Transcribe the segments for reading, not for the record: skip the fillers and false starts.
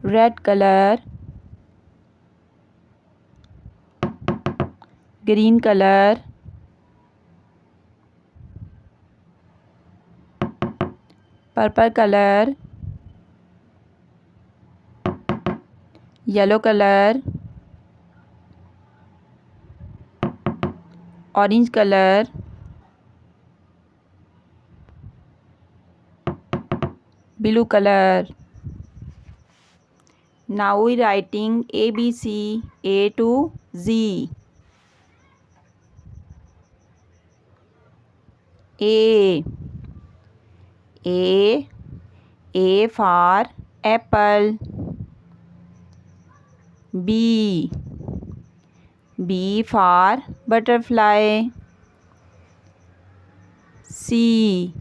red color, green color, purple color, yellow color, orange color, blue color. Now we writing ABC, A to Z. A for apple. B for butterfly. C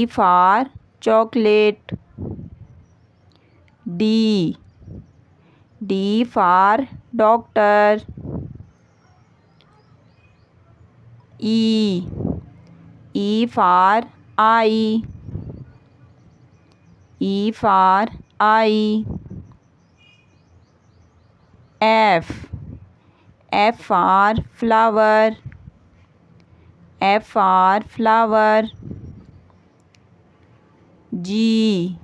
for chocolate. D for doctor. E for eye. E for eye. F for flower. F for flower. G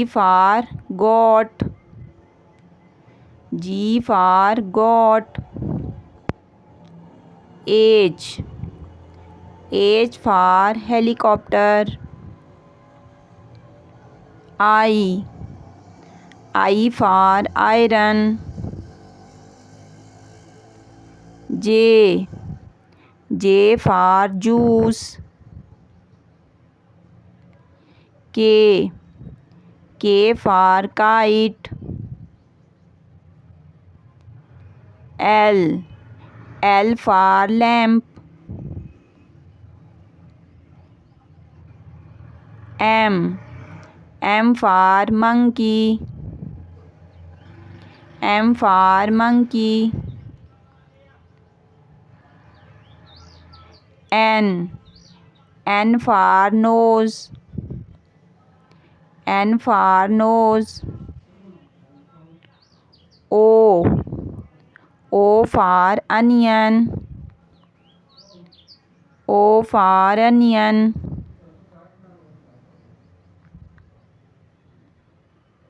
for goat. G for goat. H for helicopter. I for iron. J for juice. K for kite. L for lamp. M for monkey. M for monkey. N for nose. N for nose. O for onion. O for onion.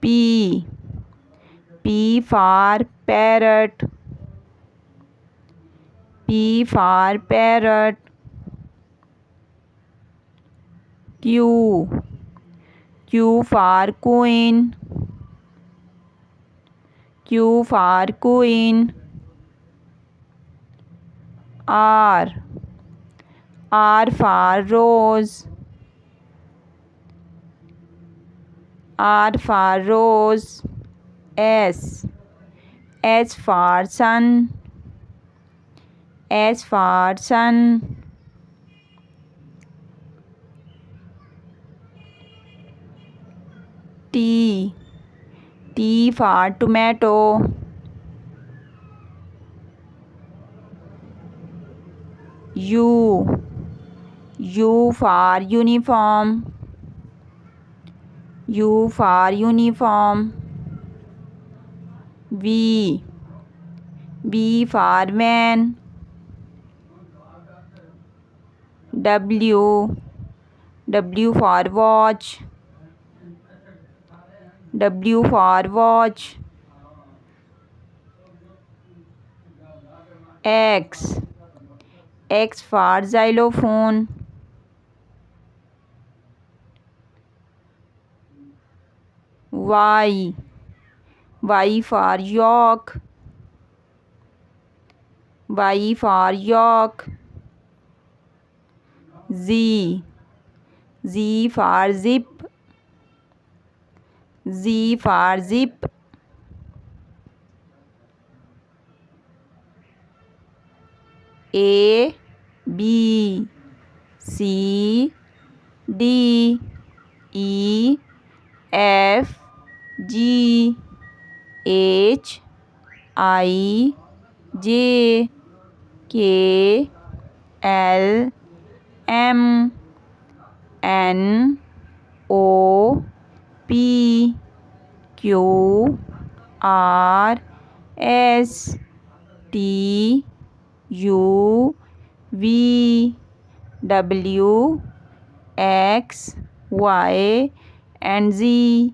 P for parrot. P for parrot. Q for queen. Q for queen. R for rose. R for rose. S for sun. S for sun. T for tomato. U for uniform. U for uniform. V for van. W for watch. W for watch. X for xylophone. Y for york. Y for york. Z for zip. Z for zip. A B C D E F G H I J K L M N O P Q R S T U V W X Y and Z.